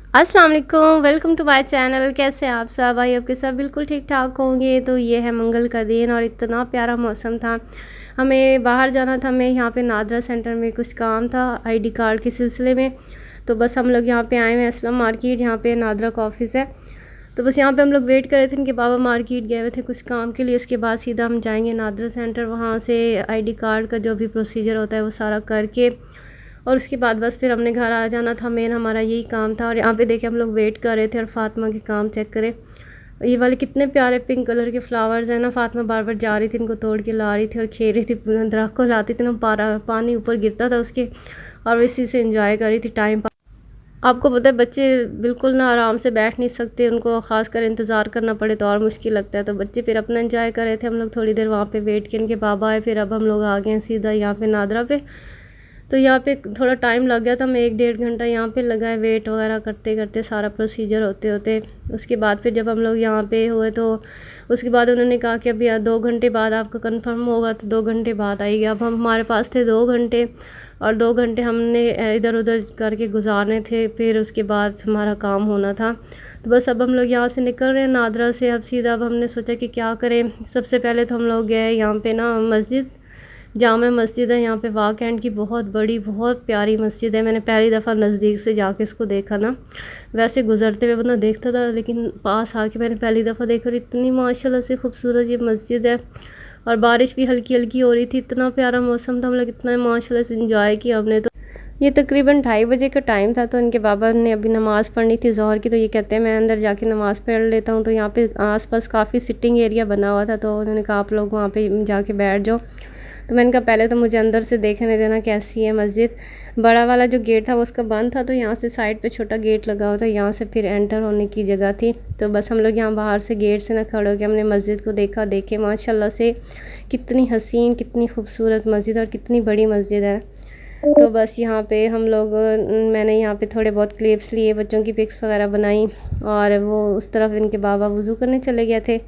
अस्सलाम वालेकुम, welcome to my channel. कैसे हैं आप सब? आई आपके सब बिल्कुल ठीक ठाक होंगे। तो ये है मंगल का दिन और इतना प्यारा मौसम था। हमें बाहर जाना था, हमें यहाँ पे नादरा सेंटर में कुछ काम था आईडी कार्ड के सिलसिले में। तो बस हम लोग यहाँ पे आए हुए हैं असलम मार्केट, यहाँ पे नादरा का ऑफिस है। तो बस यहाँ पे हम लोग वेट कर रहे थे कि बाबा मार्केट गए हुए थे कुछ काम के लिए। उसके बाद सीधा हम जाएंगे नादरा सेंटर, वहाँ से आईडी कार्ड का जो भी प्रोसीजर होता है वो सारा करके और उसके बाद बस फिर हमने घर आ जाना था। मेन हमारा यही काम था। और यहाँ पे देखे हम लोग वेट कर रहे थे और फातिमा के काम चेक करें। ये वाले कितने प्यारे पिंक कलर के फ्लावर्स हैं ना। फातिमा बार बार जा रही थी, इनको तोड़ के ला रही थी और खेल रही थी। दरख्त को लाती थी ना, पानी ऊपर गिरता था उसके, और वो इसी से इंजॉय कर रही थी टाइम। आपको पता है बच्चे बिल्कुल ना आराम से बैठ नहीं सकते, उनको ख़ास कर इंतज़ार करना पड़े तो और मुश्किल लगता है। तो बच्चे फिर अपना एंजॉय कर रहे थे, हम लोग थोड़ी देर वहाँ पे वेट किए, इनके बाबा आए। फिर अब हम लोग आ गए हैं सीधा यहाँ पे नादरा पे। तो यहाँ पे थोड़ा टाइम लग गया था, मैं 1-1.5 घंटा यहाँ पे लगा है वेट वगैरह करते करते, सारा प्रोसीजर होते होते। उसके बाद फिर जब हम लोग यहाँ पे हुए तो उसके बाद उन्होंने कहा कि अभी 2 घंटे बाद आपका कंफर्म होगा। तो 2 घंटे बाद आएगी। अब हम हमारे पास थे 2 घंटे, और 2 घंटे हमने इधर उधर करके गुजारने थे, फिर उसके बाद हमारा काम होना था। तो बस अब हम लोग यहाँ से निकल रहे हैं नादरा से। अब सीधा अब हमने सोचा कि क्या करें। सबसे पहले तो हम लोग गए यहाँ पे ना मस्जिद, जामा मस्जिद है यहाँ पे वाक़ एंड की, बहुत बड़ी बहुत प्यारी मस्जिद है। मैंने पहली दफ़ा नज़दीक से जाके इसको देखा ना, वैसे गुज़रते हुए बंदा देखता था, लेकिन पास आके मैंने पहली दफ़ा देखा और इतनी माशाल्लाह से खूबसूरत ये मस्जिद है। और बारिश भी हल्की हल्की हो रही थी, इतना प्यारा मौसम था, हम लोग इतना माशाल्लाह से इंजॉय किया हमने। तो ये तकरीबन 2:30 का टाइम था। तो इनके बाबा ने अभी नमाज़ पढ़नी थी ज़ोहर की, तो ये कहते हैं मैं अंदर जाके नमाज़ पढ़ लेता हूँ। तो यहाँ पे आसपास काफ़ी सिटिंग एरिया बना हुआ था, तो उन्होंने कहा आप लोग वहाँ पे जाके बैठ जाओ। तो मैंने कहा पहले तो मुझे अंदर से देखने देना कैसी है मस्जिद। बड़ा वाला जो गेट था वो उसका बंद था, तो यहाँ से साइड पे छोटा गेट लगा हुआ था, यहाँ से फिर एंटर होने की जगह थी। तो बस हम लोग यहाँ बाहर से गेट से ना खड़े हो के हमने मस्जिद को देखा। देखे माशाल्लाह से कितनी हसीन, कितनी खूबसूरत मस्जिद और कितनी बड़ी मस्जिद है। तो बस यहाँ पे हम लोग, मैंने यहाँ पे थोड़े बहुत क्लिप्स लिए, बच्चों की पिक्स वगैरह बनाई, और वो उस तरफ इनके बाबा वज़ू करने चले गए थे।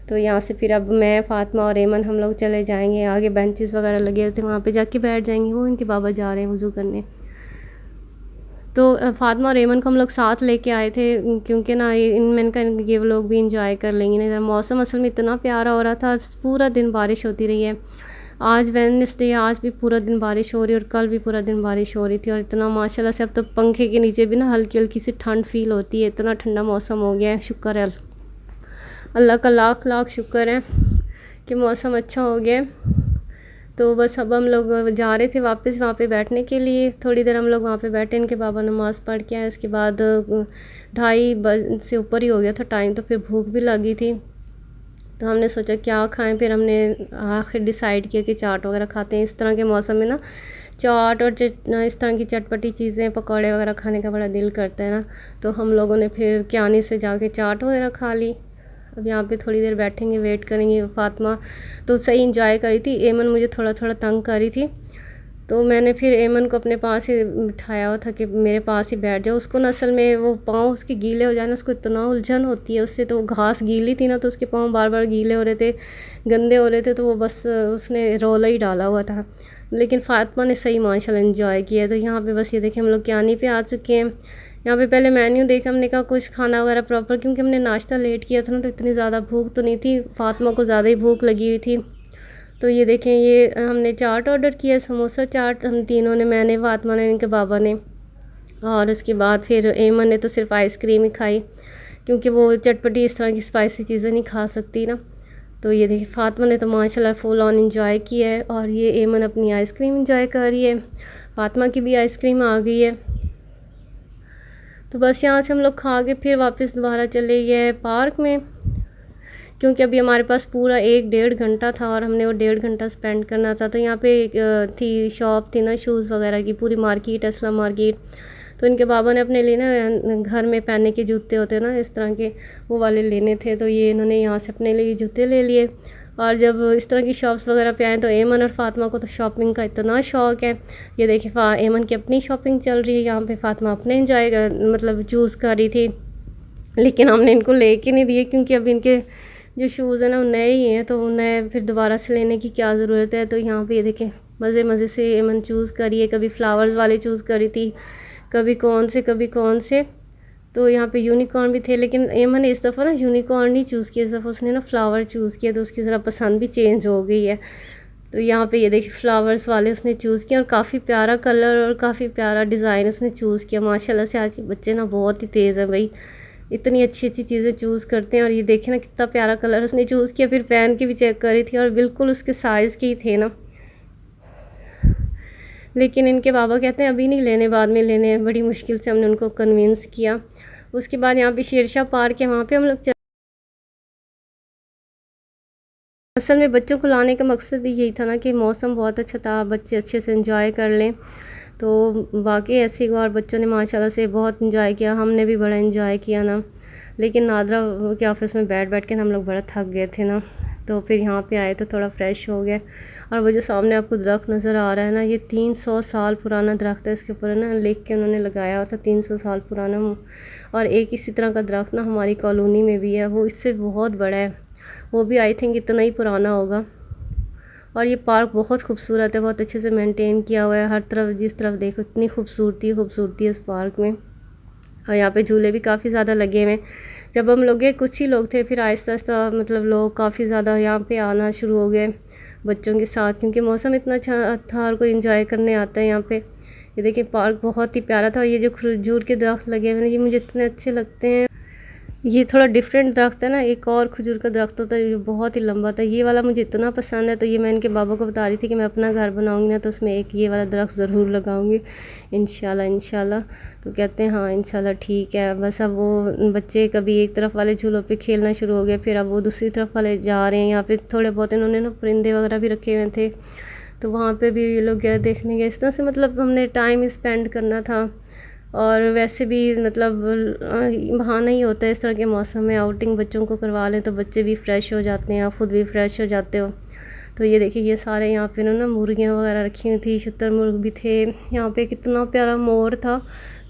तो यहाँ से फिर अब मैं, फ़ातिमा और एमन हम लोग चले जाएंगे आगे। बेंचेस वगैरह लगे होते हैं वहाँ पे जाके बैठ जाएंगे। वो इनके बाबा जा रहे हैं वज़ू करने। तो फ़ातिमा और एमन को हम लोग साथ लेके आए थे, क्योंकि ना मैंने कहा ये लोग भी इंजॉय कर लेंगे। नहीं, मौसम असल में इतना प्यारा हो रहा था, पूरा दिन बारिश होती रही है। आज वेडनेसडे, आज भी पूरा दिन बारिश हो रही है, और कल भी पूरा दिन बारिश हो रही थी। और इतना माशाल्लाह से अब तो पंखे के नीचे भी ना हल्की हल्की सी ठंड फील होती है, इतना ठंडा मौसम हो गया है। शुक्र है अल्लाह का, लाख लाख शुक्र है कि मौसम अच्छा हो गया। तो बस अब हम लोग जा रहे थे वापस वहाँ पे बैठने के लिए। थोड़ी देर हम लोग वहाँ पे बैठे, इनके बाबा नमाज़ पढ़ के आए। उसके बाद 2:30 से ऊपर ही हो गया था टाइम, तो फिर भूख भी लगी थी। तो हमने सोचा क्या खाएं, फिर हमने आखिर डिसाइड किया कि चाट वगैरह खाते हैं। इस तरह के मौसम में ना चाट और इस तरह की चटपटी चीज़ें, पकौड़े वगैरह खाने का बड़ा दिल करता है ना। तो हम लोगों ने फिर कियानी से जाके चाट वगैरह खा ली। अब यहाँ पे थोड़ी देर बैठेंगे, वेट करेंगे। फ़ातिमा तो सही इंजॉय करी थी, एमन मुझे थोड़ा थोड़ा तंग करी थी। तो मैंने फिर एमन को अपने पास ही बिठाया हुआ था कि मेरे पास ही बैठ जाओ। उसको ना असल में वो पाँव उसके गीले हो जाए ना, उसको इतना उलझन होती है उससे। तो वो घास गीली थी ना, तो उसके पाँव बार बार गीले हो रहे थे, गंदे हो रहे थे। तो वो बस उसने रोला ही डाला हुआ था। लेकिन फ़ातिमा ने सही माशाल्लाह एंजॉय किया। तो यहाँ पे बस ये देखिए हम लोग कियानी पे आ चुके हैं। यहाँ पे पहले मेन्यू देखा, हमने कहा कुछ खाना वगैरह प्रॉपर, क्योंकि हमने नाश्ता लेट किया था ना, तो इतनी ज़्यादा भूख तो नहीं थी। फ़ातिमा को ज़्यादा ही भूख लगी हुई थी। तो ये देखें, ये हमने चाट ऑर्डर किया, समोसा चाट हम तीनों ने, मैंने, फ़ातिमा ने, इनके बाबा ने। और उसके बाद फिर एमन ने तो सिर्फ आइसक्रीम ही खाई, क्योंकि वो चटपटी इस तरह की स्पाइसी चीज़ें नहीं खा सकती ना। तो ये देखिए फ़ातिमा ने तो माशाल्लाह फुल ऑन इंजॉय किया है, और ये एमन अपनी आइसक्रीम इंजॉय कर रही है। फ़ातिमा की भी आइसक्रीम आ गई है। तो बस यहाँ से हम लोग खा के फिर वापस दोबारा चले गए पार्क में, क्योंकि अभी हमारे पास पूरा 1-1.5 घंटा था, और हमने वो 1.5 घंटा स्पेंड करना था। तो यहाँ पे थी शॉप थी ना शूज़ वगैरह की, पूरी मार्केट, असलम मार्केट। तो इनके बाबा ने अपने लिए ना घर में पहनने के जूते होते हैं ना इस तरह के, वो वाले लेने थे। तो ये इन्होंने यहाँ से अपने लिए जूते ले लिए। और जब इस तरह की शॉप्स वगैरह पे आए, तो एमन और फ़ातिमा को तो शॉपिंग का इतना शौक़ है। ये देखिए एमन की अपनी शॉपिंग चल रही है यहाँ पे, फ़ातिमा अपने इंजॉय मतलब चूज़ कर रही थी। लेकिन हमने इनको ले के नहीं दिए, क्योंकि अब इनके जो शूज़ हैं ना वो नए ही हैं, तो उन्हें फिर दोबारा से लेने की क्या ज़रूरत है। तो यहाँ पे ये देखें मज़े मज़े से एमन चूज़ करिए, कभी फ्लावर्स वाले चूज़ करी थी, कभी कौन से कभी कौन से। तो यहाँ पे यूनिकॉर्न भी थे, लेकिन एमन ने इस दफ़ा ना यूनिकॉर्न नहीं चूज़ किया, इस दफ़ा उसने ना फ्लावर चूज़ किया, तो उसकी ज़रा पसंद भी चेंज हो गई है। तो यहाँ पे ये देखिए फ्लावर्स वाले उसने चूज़ किया और काफ़ी प्यारा कलर और काफ़ी प्यारा डिज़ाइन उसने चूज़ किया। माशाल्लाह से आज के बच्चे ना बहुत ही तेज़ हैं भाई, इतनी अच्छी अच्छी चीज़ें चूज़ करते हैं। और ये देखिए ना कितना प्यारा कलर उसने चूज़ किया, फिर पहन के भी चेक करी थी और बिल्कुल उसके साइज़ के ही थे ना। लेकिन इनके बाबा कहते हैं अभी नहीं लेने, बाद में लेने हैं। बड़ी मुश्किल से हमने उनको कन्विंस किया। उसके बाद यहाँ पे शेरशाह पार्क है, वहाँ पे हम लोग असल में बच्चों को लाने का मकसद यही था ना कि मौसम बहुत अच्छा था, बच्चे अच्छे से एंजॉय कर लें। तो वाकई ऐसे हुआ और बच्चों ने माशाल्लाह से बहुत एंजॉय किया, हमने भी बड़ा एंजॉय किया ना। लेकिन नादरा के ऑफिस में बैठ बैठ के हम लोग बड़ा थक गए थे ना, तो फिर यहाँ पे आए तो थोड़ा फ्रेश हो गए। और वो जो सामने आपको दरख्त नज़र आ रहा है ना, ये 300 साल पुराना दरख्त है। इसके ऊपर ना लिख के उन्होंने लगाया हुआ था 300 साल पुराना। और एक इसी तरह का दरख्त ना हमारी कॉलोनी में भी है, वो इससे बहुत बड़ा है, वो भी आई थिंक इतना ही पुराना होगा। और ये पार्क बहुत खूबसूरत है, बहुत अच्छे से मेंटेन किया हुआ है। हर तरफ जिस तरफ देखो इतनी खूबसूरती है इस पार्क में। और यहाँ पे झूले भी काफ़ी ज़्यादा लगे हुए हैं। जब हम लोग गए कुछ ही लोग थे, फिर आहिस्ता आहिस्ता मतलब लोग काफ़ी ज़्यादा यहाँ पे आना शुरू हो गए बच्चों के साथ, क्योंकि मौसम इतना अच्छा था और कोई इंजॉय करने आता है यहाँ पे। ये देखिए पार्क बहुत ही प्यारा था। और ये जो खजूर के दरख्त लगे हुए हैं ये मुझे इतने अच्छे लगते हैं। ये थोड़ा डिफरेंट दरख्त है ना, एक और खजूर का दरख्त होता है जो बहुत ही लंबा था, ये वाला मुझे इतना पसंद है। तो ये मैं इनके बाबा को बता रही थी कि मैं अपना घर बनाऊंगी ना, तो उसमें एक ये वाला दरख्त ज़रूर लगाऊंगी इंशाल्लाह। तो कहते हैं हाँ इंशाल्लाह ठीक है। बस अब वो बच्चे कभी एक तरफ वाले झूलों पे खेलना शुरू हो गए, फिर अब वो दूसरी तरफ वाले जा रहे हैं। यहाँ पे थोड़े बहुत इन्होंने ना परिंदे वगैरह भी रखे हुए थे, तो वहाँ पर भी ये लोग गए देखने गए। इस तरह से मतलब हमने टाइम स्पेंड करना था। और वैसे भी मतलब बहाना ही होता है इस तरह के मौसम में आउटिंग बच्चों को करवा लें तो बच्चे भी फ़्रेश हो जाते हैं, आप ख़ुद भी फ़्रेश हो जाते हो। तो ये देखिए ये सारे यहाँ पे ना मुर्गियाँ वगैरह रखी हुई थी, शुतुरमुर्ग भी थे। यहाँ पे कितना प्यारा मोर था,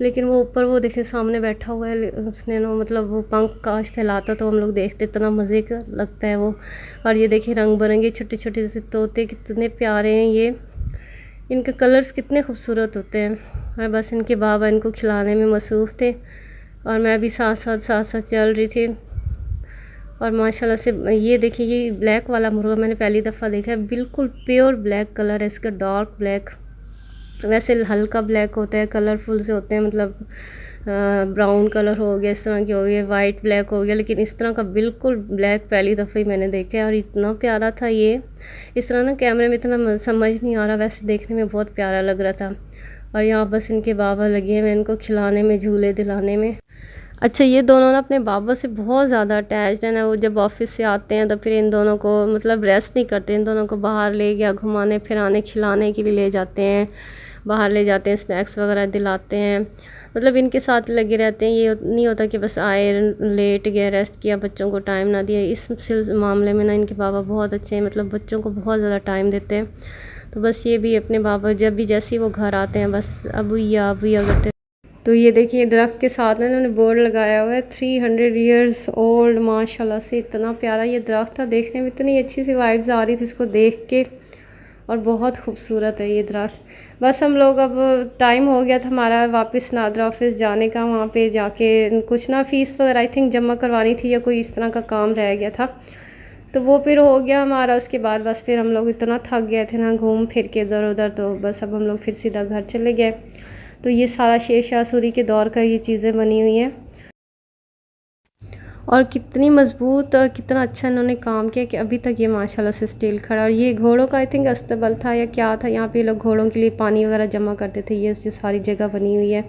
लेकिन वो ऊपर वो देखिए सामने बैठा हुआ है, उसने ना मतलब वो पंख काश फैलाता तो हम लोग देखते, इतना मज़े का लगता है वो। और ये देखिए रंग बिरंगे छोटे छोटे से तोते कितने प्यारे हैं ये, इनके कलर्स कितने खूबसूरत होते हैं। और बस इनके बाबा इनको खिलाने में मसरूफ़ थे और मैं भी साथ साथ चल रही थी। और माशाल्लाह से ये देखिए ये ब्लैक वाला मुर्गा मैंने पहली दफ़ा देखा है, बिल्कुल प्योर ब्लैक कलर है इसका, डार्क ब्लैक। वैसे हल्का ब्लैक होता है, कलरफुल से होते हैं, मतलब ब्राउन कलर हो गया, इस तरह के हो गए, वाइट ब्लैक हो गया, लेकिन इस तरह का बिल्कुल ब्लैक पहली दफ़ा ही मैंने देखा है। और इतना प्यारा था ये, इस तरह ना कैमरे में इतना समझ नहीं आ रहा, वैसे देखने में बहुत प्यारा लग रहा था। और यहाँ बस इनके बाबा लगे हुए इनको खिलाने में, झूले दिलाने में। अच्छा ये दोनों ना अपने बाबा से बहुत ज़्यादा अटैच्ड है ना, वो जब ऑफिस से आते हैं तो फिर इन दोनों को मतलब रेस्ट नहीं करते, इन दोनों को बाहर ले गया घुमाने फिराने खिलाने के लिए ले जाते हैं, बाहर ले जाते हैं, स्नैक्स वगैरह दिलाते हैं, मतलब इनके साथ लगे रहते हैं। ये नहीं होता कि बस आए लेट गए रेस्ट किया, बच्चों को टाइम ना दिया। इस मामले में ना इनके बाबा बहुत अच्छे हैं, मतलब बच्चों को बहुत ज़्यादा टाइम देते हैं। तो बस ये भी अपने बाबा जब भी जैसे ही वो घर आते हैं बस अबूया करते हैं। तो ये देखिए दरख्त के साथ ना इन्होंने बोर्ड लगाया हुआ है 300 ईयर्स ओल्ड। माशाल्लाह से इतना प्यारा ये दरख्त था, देखने में इतनी अच्छी सी वाइब्स आ रही थी इसको देख के, और बहुत खूबसूरत है ये दरख्त। बस हम लोग अब टाइम हो गया था हमारा वापस नादरा ऑफिस जाने का, वहाँ पे जाके कुछ ना फ़ीस वगैरह आई थिंक जमा करवानी थी या कोई इस तरह का काम रह गया था, तो वो फिर हो गया हमारा। उसके बाद बस फिर हम लोग इतना थक गए थे ना घूम फिर के इधर उधर, तो बस अब हम लोग फिर सीधा घर चले गए। तो ये सारा शेर शाह सूरी के दौर का ये चीज़ें बनी हुई हैं, और कितनी मज़बूत और कितना अच्छा इन्होंने काम किया कि अभी तक ये माशाल्लाह से स्टील खड़ा। और ये घोड़ों का आई थिंक अस्तबल था या क्या था, यहाँ पे लोग घोड़ों के लिए पानी वगैरह जमा करते थे। ये सारी जगह बनी हुई है,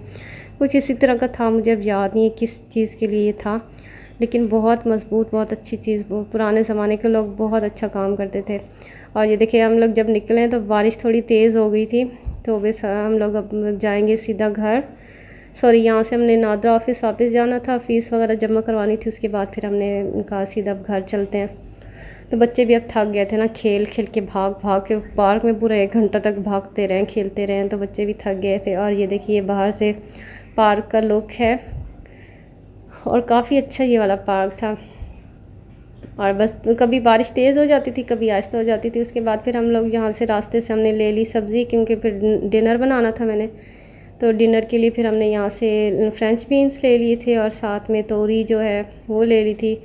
कुछ इसी तरह का था, मुझे अब याद नहीं है किस चीज़ के लिए था, लेकिन बहुत मज़बूत, बहुत अच्छी चीज़, पुराने ज़माने के लोग बहुत अच्छा काम करते थे। और ये देखिए हम लोग जब निकले तो बारिश थोड़ी तेज़ हो गई थी, तो बस हम लोग अब जाएंगे सीधा घर। सॉरी यहाँ से हमने नादरा ऑफिस वापस जाना था, फ़ीस वगैरह जमा करवानी थी, उसके बाद फिर हमने कहा सीधा अब घर चलते हैं। तो बच्चे भी अब थक गए थे ना, खेल के भाग के पार्क में पूरा 1 घंटा तक भागते रहें खेलते रहें, तो बच्चे भी थक गए थे। और ये देखिए बाहर से पार्क का लुक है, और काफ़ी अच्छा ये वाला पार्क था। और बस कभी बारिश तेज़ हो जाती थी, कभी आहिस्ता हो जाती थी। उसके बाद फिर हम लोग यहाँ से रास्ते से हमने ले ली सब्ज़ी, क्योंकि फिर डिनर बनाना था मैंने, तो डिनर के लिए फिर हमने यहाँ से फ्रेंच बीन्स ले लिए थे और साथ में तोरी जो है वो ले ली थी।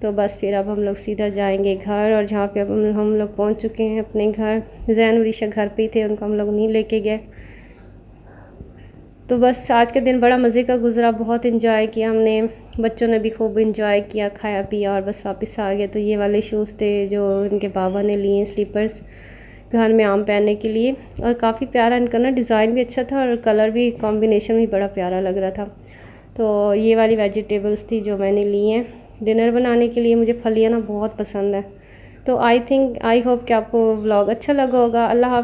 तो बस फिर अब हम लोग सीधा जाएंगे घर, और जहाँ पे अब हम लोग पहुँच चुके हैं अपने घर। जैन और ईशा घर पे ही थे, उनको हम लोग नहीं लेके गए। तो बस आज का दिन बड़ा मज़े का गुज़रा, बहुत इन्जॉय किया हमने, बच्चों ने भी खूब इन्जॉय किया, खाया पिया और बस वापस आ गए। तो ये वाले शूज़ थे जो इनके बाबा ने लिए, स्लीपर्स घर में आम पहनने के लिए, और काफ़ी प्यारा इनका ना डिज़ाइन भी अच्छा था और कलर भी कॉम्बिनेशन भी बड़ा प्यारा लग रहा था। तो ये वाली वेजिटेबल्स थी जो मैंने ली हैं डिनर बनाने के लिए। मुझे फलियाँ ना बहुत पसंद है। तो आई होप कि आपको व्लॉग अच्छा लगा होगा। अल्लाह हाफ़िज़।